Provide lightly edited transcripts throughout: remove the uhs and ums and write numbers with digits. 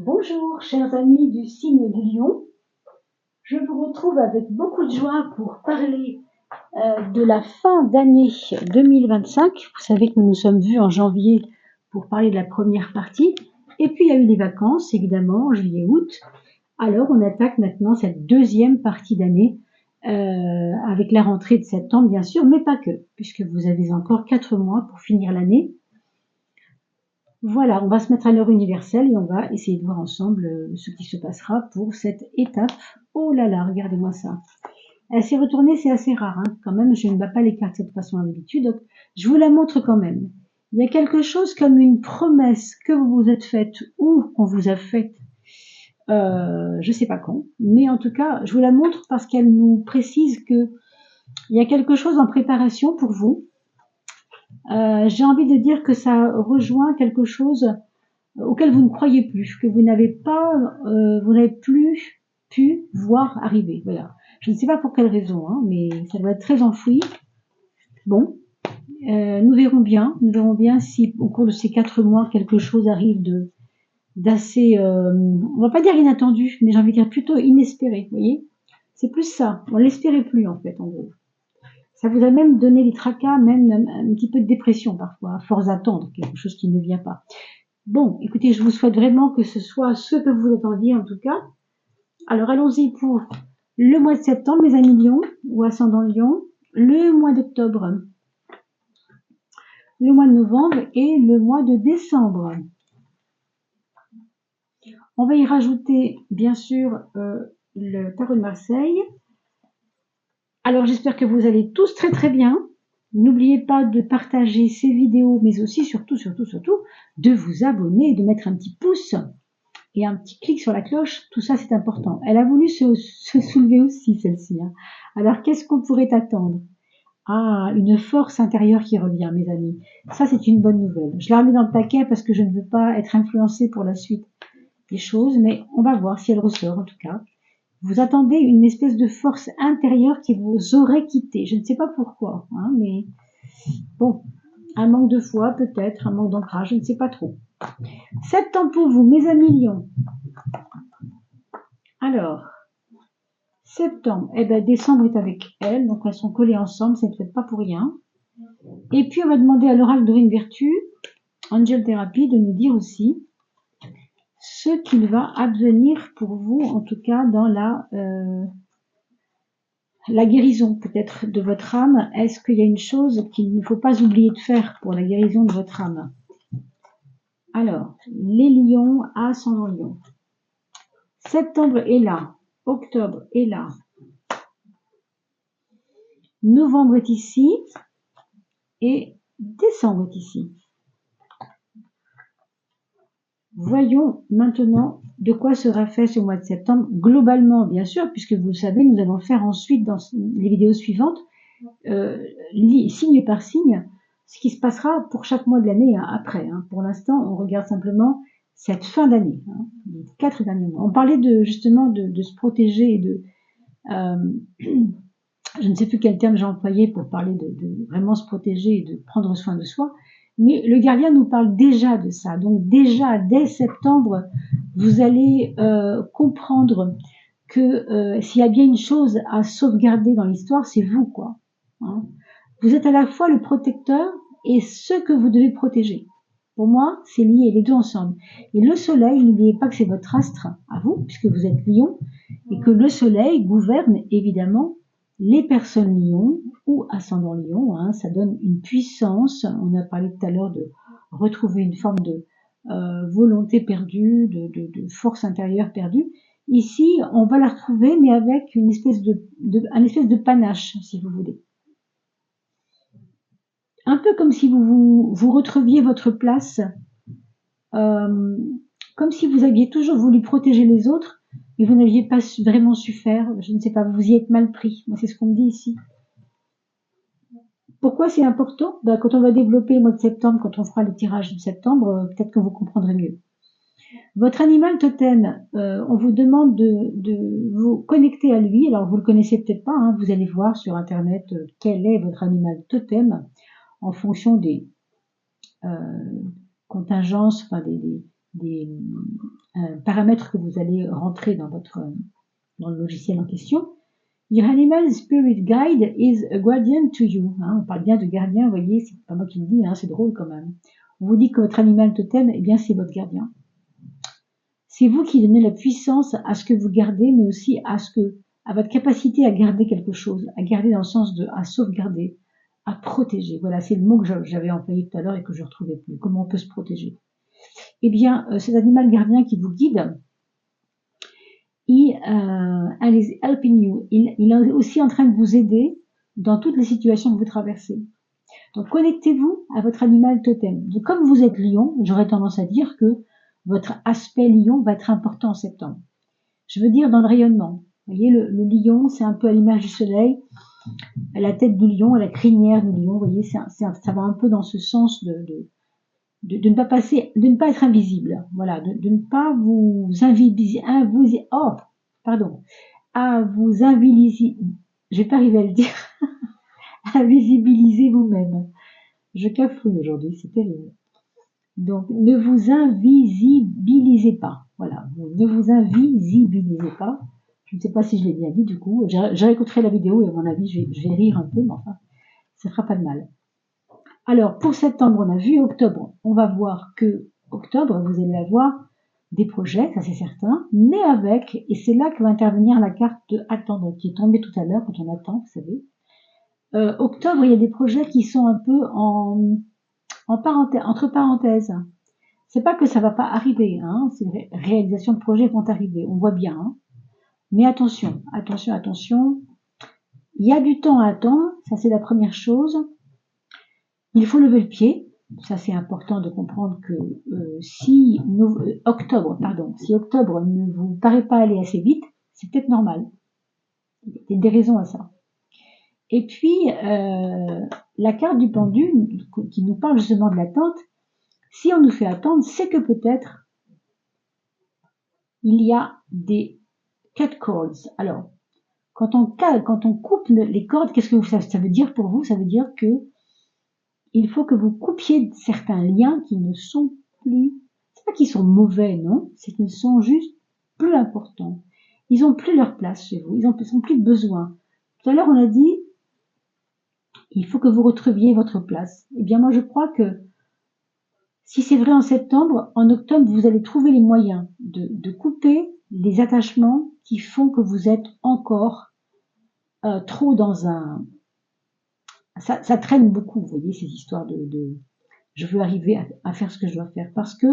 Bonjour, chers amis du signe du Lion. Je vous retrouve avec beaucoup de joie pour parler de la fin d'année 2025. Vous savez que nous nous sommes vus en janvier pour parler de la première partie. Et puis il y a eu les vacances, évidemment, juillet-août. Alors on attaque maintenant cette deuxième partie d'année avec la rentrée de septembre, bien sûr, mais pas que, puisque vous avez encore 4 mois pour finir l'année. Voilà, on va se mettre à l'heure universelle et on va essayer de voir ensemble ce qui se passera pour cette étape. Oh là là, regardez-moi ça. Elle s'est retournée, c'est assez rare, hein, quand même. Je ne bats pas les cartes de cette façon d'habitude, donc je vous la montre quand même. Il y a quelque chose comme une promesse que vous vous êtes faite ou qu'on vous a faite, je sais pas quand, mais en tout cas, je vous la montre parce qu'elle nous précise que il y a quelque chose en préparation pour vous. J'ai envie de dire que ça rejoint quelque chose auquel vous ne croyez plus, que vous n'avez pas, vous n'avez plus pu voir arriver. Voilà. Je ne sais pas pour quelle raison, hein, mais ça doit être très enfoui. Bon, nous verrons bien. Nous verrons bien si au cours de ces 4 mois quelque chose arrive de d'assez, on va pas dire inattendu, mais j'ai envie de dire plutôt inespéré. Vous voyez, c'est plus ça. On l'espérait plus en fait, en gros. Ça vous a même donné des tracas, même un petit peu de dépression parfois, à force d'attendre quelque chose qui ne vient pas. Bon, écoutez, je vous souhaite vraiment que ce soit ce que vous attendiez en tout cas. Alors allons-y pour le mois de septembre, mes amis Lion ou ascendant Lion, le mois d'octobre, le mois de novembre et le mois de décembre. On va y rajouter bien sûr le tarot de Marseille. Alors j'espère que vous allez tous très très bien. N'oubliez pas de partager ces vidéos, mais aussi surtout de vous abonner et de mettre un petit pouce et un petit clic sur la cloche, tout ça c'est important. Elle a voulu se soulever aussi celle-ci. Hein. Alors qu'est-ce qu'on pourrait attendre? Ah, une force intérieure qui revient, mes amis. Ça c'est une bonne nouvelle. Je la remets dans le paquet parce que je ne veux pas être influencée pour la suite des choses, mais on va voir si elle ressort en tout cas. Vous attendez une espèce de force intérieure qui vous aurait quitté. Je ne sais pas pourquoi, hein, mais bon, un manque de foi peut-être, un manque d'ancrage, je ne sais pas trop. Septembre pour vous, mes amis Lions. Alors, septembre, eh ben décembre est avec elle, donc elles sont collées ensemble, c'est peut-être pas pour rien. Et puis on va demander à l'oracle Dorine Vertu, Angel Therapy, de nous dire aussi ce qu'il va advenir pour vous, en tout cas dans la guérison peut-être de votre âme. Est-ce qu'il y a une chose qu'il ne faut pas oublier de faire pour la guérison de votre âme? Alors, les lions, ascendant lion. Septembre est là, octobre est là, novembre est ici et décembre est ici. Voyons maintenant de quoi sera fait ce mois de septembre, globalement bien sûr, puisque vous le savez, nous allons faire ensuite dans les vidéos suivantes, signe par signe, ce qui se passera pour chaque mois de l'année après. Hein. Pour l'instant, on regarde simplement cette fin d'année, hein, les 4 derniers mois. On parlait justement de se protéger et de... je ne sais plus quel terme j'ai employé pour parler de vraiment se protéger et de prendre soin de soi, mais le gardien nous parle déjà de ça. Donc déjà, dès septembre, vous allez comprendre que s'il y a bien une chose à sauvegarder dans l'histoire, c'est vous, quoi. Hein. Vous êtes à la fois le protecteur et ce que vous devez protéger. Pour moi, c'est lié, les deux ensemble. Et le soleil, n'oubliez pas que c'est votre astre à vous, puisque vous êtes lion, et que le soleil gouverne évidemment les personnes lions ou ascendant lion, hein, ça donne une puissance. On a parlé tout à l'heure de retrouver une forme de volonté perdue, de force intérieure perdue. Ici, on va la retrouver, mais avec une espèce un espèce de panache, si vous voulez. Un peu comme si vous retrouviez votre place, comme si vous aviez toujours voulu protéger les autres, mais vous n'aviez pas vraiment su faire. Je ne sais pas, vous y êtes mal pris. Moi, c'est ce qu'on me dit ici. Pourquoi c'est important? Quand on va développer le mois de septembre, quand on fera le tirage de septembre, peut-être que vous comprendrez mieux. Votre animal totem, on vous demande de vous connecter à lui. Alors vous le connaissez peut-être pas, hein, vous allez voir sur internet quel est votre animal totem en fonction des contingences, enfin paramètres que vous allez rentrer dans le logiciel en question. Your animal spirit guide is a guardian to you. On parle bien de gardien, vous voyez, c'est pas moi qui le dis, c'est drôle quand même. On vous dit que votre animal totem, eh bien, c'est votre gardien. C'est vous qui donnez la puissance à ce que vous gardez, mais aussi à votre capacité à garder quelque chose, à garder dans le sens à sauvegarder, à protéger. Voilà, c'est le mot que j'avais employé tout à l'heure et que je ne retrouvais plus. Comment on peut se protéger? Eh bien, cet animal gardien qui vous guide, il is helping you. Il est aussi en train de vous aider dans toutes les situations que vous traversez. Donc, connectez-vous à votre animal totem. Donc, comme vous êtes lion, j'aurais tendance à dire que votre aspect lion va être important en septembre. Je veux dire dans le rayonnement. Vous voyez, le lion, c'est un peu à l'image du soleil, la tête du lion, la crinière du lion. Vous voyez, ça va un peu dans ce sens de ne pas passer, de ne pas être invisible. Voilà, de ne pas vous je vais pas arriver à le dire, invisibiliser vous-même. Je cafouille aujourd'hui, c'est terrible. Donc, ne vous invisibilisez pas. Voilà, ne vous invisibilisez pas. Je ne sais pas si je l'ai bien dit, du coup. Je réécouterai la vidéo et à mon avis, je vais rire un peu, mais enfin, ça fera pas de mal. Alors, pour septembre, on a vu octobre. On va voir que octobre, vous allez avoir des projets, ça c'est certain, mais avec, et c'est là que va intervenir la carte de attendre, qui est tombée tout à l'heure quand on attend, vous savez. Octobre, il y a des projets qui sont un peu entre parenthèses. C'est pas que ça va pas arriver, ces réalisations de projets vont arriver, on voit bien. Mais attention, attention, attention. Il y a du temps à attendre, ça c'est la première chose. Il faut lever le pied. Ça c'est important de comprendre que si octobre ne vous paraît pas aller assez vite, c'est peut-être normal. Il y a des raisons à ça. Et puis la carte du pendu qui nous parle justement de l'attente, si on nous fait attendre, c'est que peut-être il y a des cut cords. Alors, quand on coupe les cordes, qu'est-ce que ça veut dire pour vous? Ça veut dire que il faut que vous coupiez certains liens qui ne sont plus, c'est pas qu'ils sont mauvais, non, c'est qu'ils sont juste plus importants. Ils ont plus leur place chez vous, ils ont plus de besoin. Tout à l'heure, on a dit, il faut que vous retrouviez votre place. Eh bien, moi, je crois que si c'est vrai en septembre, en octobre, vous allez trouver les moyens de couper les attachements qui font que vous êtes encore trop dans ça traîne beaucoup, vous voyez, ces histoires je veux arriver à faire ce que je dois faire, parce que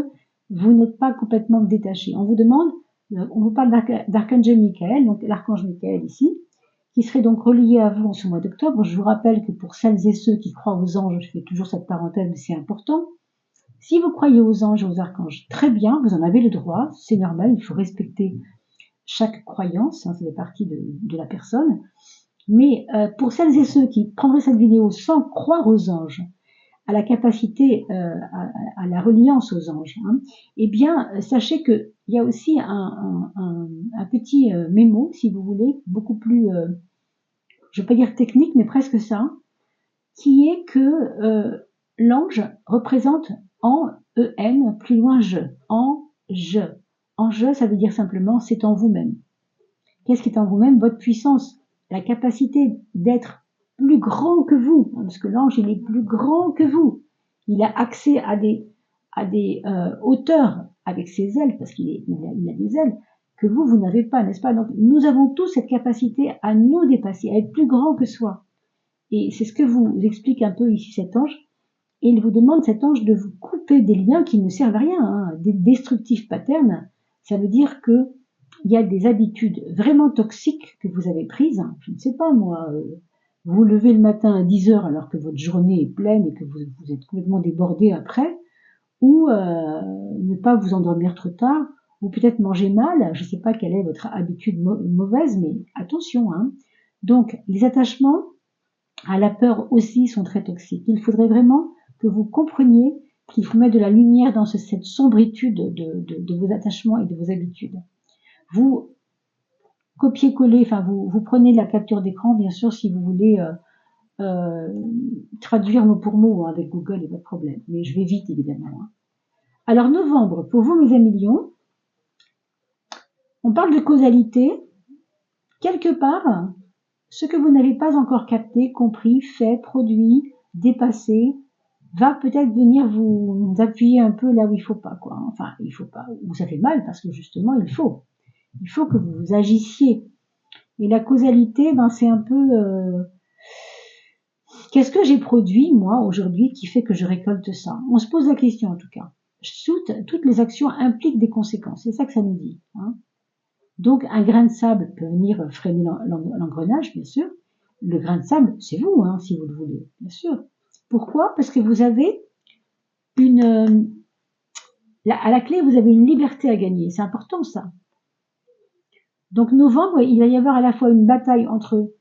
vous n'êtes pas complètement détaché. On vous parle d'archange Michael, donc l'archange Michael ici, qui serait donc relié à vous en ce mois d'octobre. Je vous rappelle que pour celles et ceux qui croient aux anges, je fais toujours cette parenthèse, mais c'est important. Si vous croyez aux anges et aux archanges, très bien, vous en avez le droit, c'est normal, il faut respecter chaque croyance, ça fait partie de la personne. Mais pour celles et ceux qui prendraient cette vidéo sans croire aux anges, à la capacité, à la reliance aux anges, eh bien, sachez qu'il y a aussi un petit mémo, si vous voulez, beaucoup plus, je ne vais pas dire technique, mais presque ça, qui est que l'ange représente en EN, plus loin je, en je. En je, ça veut dire simplement c'est en vous-même. Qu'est-ce qui est en vous-même? Votre puissance, la capacité d'être plus grand que vous, parce que l'ange il est plus grand que vous. Il a accès à des hauteurs avec ses ailes, parce qu'il a des ailes que vous n'avez pas, n'est-ce pas? Donc nous avons tous cette capacité à nous dépasser, à être plus grand que soi. Et c'est ce que vous explique un peu ici cet ange. Et il vous demande, cet ange, de vous couper des liens qui ne servent à rien, des destructifs patterns. Ça veut dire que il y a des habitudes vraiment toxiques que vous avez prises. Je ne sais pas, moi, vous vous levez le matin à 10 heures alors que votre journée est pleine et que vous êtes complètement débordé après, ou ne pas vous endormir trop tard, ou peut-être manger mal. Je ne sais pas quelle est votre habitude mauvaise, mais attention. Donc, les attachements à la peur aussi sont très toxiques. Il faudrait vraiment que vous compreniez qu'il faut mettre de la lumière dans cette sombritude de vos attachements et de vos habitudes. Vous copiez-collez, enfin vous prenez la capture d'écran, bien sûr, si vous voulez traduire mot pour mot avec Google, il n'y a pas de problème. Mais je vais vite, évidemment. Alors novembre, pour vous mes amis Lions, on parle de causalité. Quelque part, ce que vous n'avez pas encore capté, compris, fait, produit, dépassé, va peut-être venir vous appuyer un peu là où il faut pas, quoi. Enfin, il faut pas, ou ça fait mal parce que justement, il faut. Il faut que vous agissiez. Et la causalité, ben, c'est un peu, qu'est-ce que j'ai produit, moi, aujourd'hui, qui fait que je récolte ça? On se pose la question, en tout cas. Toutes les actions impliquent des conséquences. C'est ça que ça nous dit, hein. Donc, un grain de sable peut venir freiner l'engrenage, bien sûr. Le grain de sable, c'est vous, hein, si vous le voulez, bien sûr. Pourquoi? Parce que vous avez à la clé, vous avez une liberté à gagner. C'est important, ça. Donc, novembre, il va y avoir à la fois une bataille entre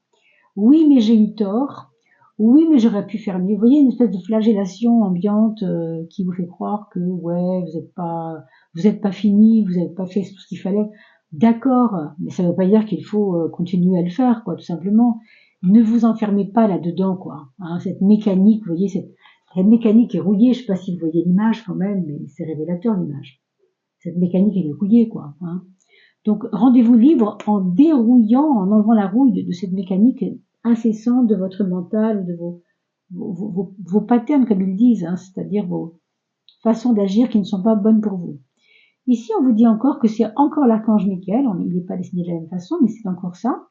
oui, mais j'ai eu tort. Oui, mais j'aurais pu faire mieux. Vous voyez, une espèce de flagellation ambiante qui vous fait croire que ouais, vous êtes pas fini, vous n'avez pas fait tout ce qu'il fallait. D'accord, mais ça ne veut pas dire qu'il faut continuer à le faire, quoi, tout simplement. Ne vous enfermez pas là-dedans, quoi. Hein, cette mécanique, vous voyez, cette mécanique est rouillée. Je sais pas si vous voyez l'image quand même, mais c'est révélateur l'image. Cette mécanique elle est rouillée, quoi. Hein. Donc rendez-vous libre en dérouillant, en enlevant la rouille de cette mécanique incessante de votre mental, de vos patterns, comme ils disent, hein, c'est-à-dire vos façons d'agir qui ne sont pas bonnes pour vous. Ici, on vous dit encore que c'est encore l'archange Michael, il n'est pas dessiné de la même façon, mais c'est encore ça.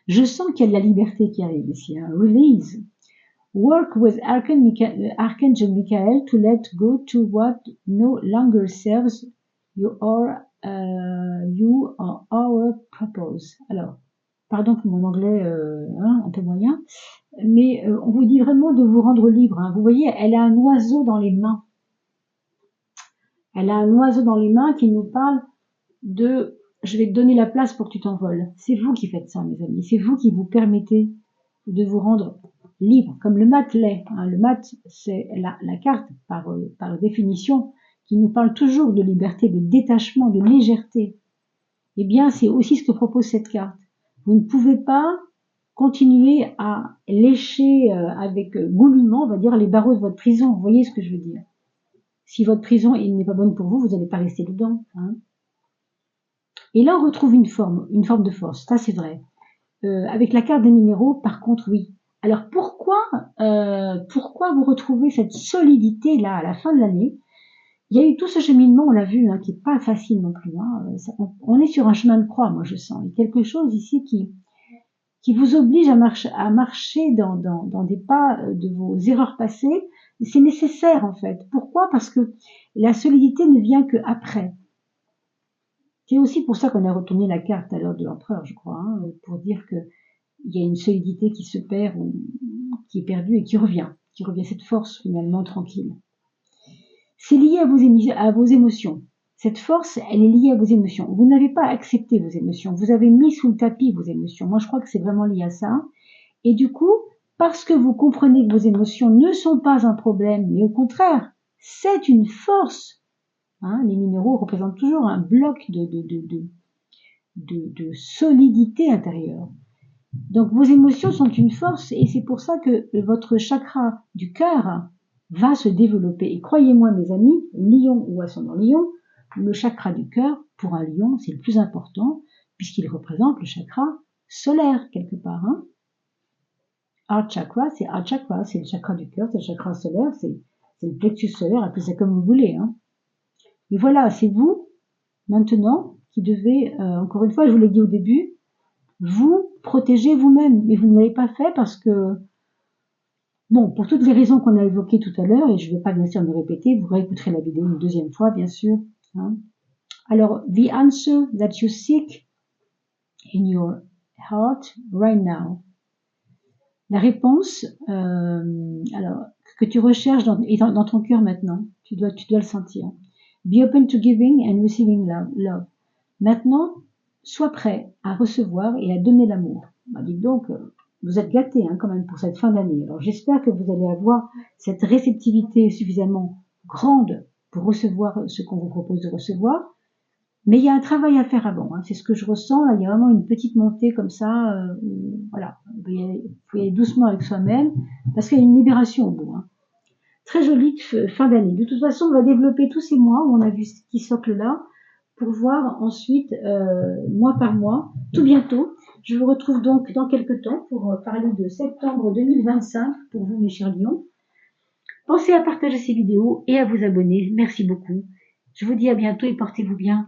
Je sens qu'il y a de la liberté qui arrive ici, hein. Release. Work with Archangel Michael to let go to what no longer serves you or our purpose. Alors, pardon pour mon anglais un peu moyen, mais on vous dit vraiment de vous rendre libre, hein. Vous voyez, elle a un oiseau dans les mains. Elle a un oiseau dans les mains qui nous parle de « je vais te donner la place pour que tu t'envoles ». C'est vous qui faites ça, mes amis. C'est vous qui vous permettez de vous rendre libre, comme le mat l'est. Hein. Le mat, c'est la carte, par définition, qui nous parle toujours de liberté, de détachement, de légèreté. Eh bien, c'est aussi ce que propose cette carte. Vous ne pouvez pas continuer à lécher avec goulûment, on va dire, les barreaux de votre prison. Vous voyez ce que je veux dire? Si votre prison n'est pas bonne pour vous, vous n'allez pas rester dedans. Hein. Et là, on retrouve une forme de force. Ça, c'est vrai. Avec la carte des minéraux, par contre, oui. Alors, pourquoi vous retrouvez cette solidité là à la fin de l'année? Il y a eu tout ce cheminement, on l'a vu, hein, qui est pas facile non plus. Hein. On est sur un chemin de croix, moi je sens. Il y a quelque chose ici qui vous oblige à marcher dans des pas de vos erreurs passées. C'est nécessaire en fait. Pourquoi? Parce que la solidité ne vient que après. C'est aussi pour ça qu'on a retourné la carte à l'heure de l'empereur, je crois, hein, pour dire que il y a une solidité qui se perd ou qui est perdue et qui revient cette force finalement tranquille. C'est lié à vos émotions. Cette force, elle est liée à vos émotions. Vous n'avez pas accepté vos émotions. Vous avez mis sous le tapis vos émotions. Moi, je crois que c'est vraiment lié à ça. Et du coup, parce que vous comprenez que vos émotions ne sont pas un problème, mais au contraire, c'est une force. Hein, les minéraux représentent toujours un bloc de solidité intérieure. Donc, vos émotions sont une force et c'est pour ça que votre chakra du cœur va se développer. Et croyez-moi, mes amis, lion ou ascendant lion, le chakra du cœur, pour un lion, c'est le plus important, puisqu'il représente le chakra solaire, quelque part. Hein. Heart chakra, c'est le chakra du cœur, c'est le chakra solaire, c'est le plexus solaire, appelez ça comme vous voulez. Hein. Mais voilà, c'est vous, maintenant, qui devez, encore une fois, je vous l'ai dit au début, vous protéger vous-même. Mais vous ne l'avez pas fait parce que bon, pour toutes les raisons qu'on a évoquées tout à l'heure, et je ne vais pas bien sûr me répéter, vous réécouterez la vidéo une deuxième fois, bien sûr. Hein. Alors, the answer that you seek in your heart right now. La réponse, alors que tu recherches dans ton cœur maintenant, tu dois le sentir. Be open to giving and receiving love. Maintenant, sois prêt à recevoir et à donner l'amour. Bah, dites donc. Vous êtes gâtés hein, quand même pour cette fin d'année. Alors j'espère que vous allez avoir cette réceptivité suffisamment grande pour recevoir ce qu'on vous propose de recevoir. Mais il y a un travail à faire avant. Hein. C'est ce que je ressens. Là, il y a vraiment une petite montée comme ça. Voilà, il faut y aller doucement avec soi-même parce qu'il y a une libération au bout. Hein. très jolie de fin d'année. De toute façon, on va développer tous ces mois où on a vu ce petit socle-là pour voir ensuite, mois par mois, tout bientôt. Je vous retrouve donc dans quelques temps pour parler de septembre 2025 pour vous, mes chers lions. Pensez à partager ces vidéos et à vous abonner. Merci beaucoup. Je vous dis à bientôt et portez-vous bien.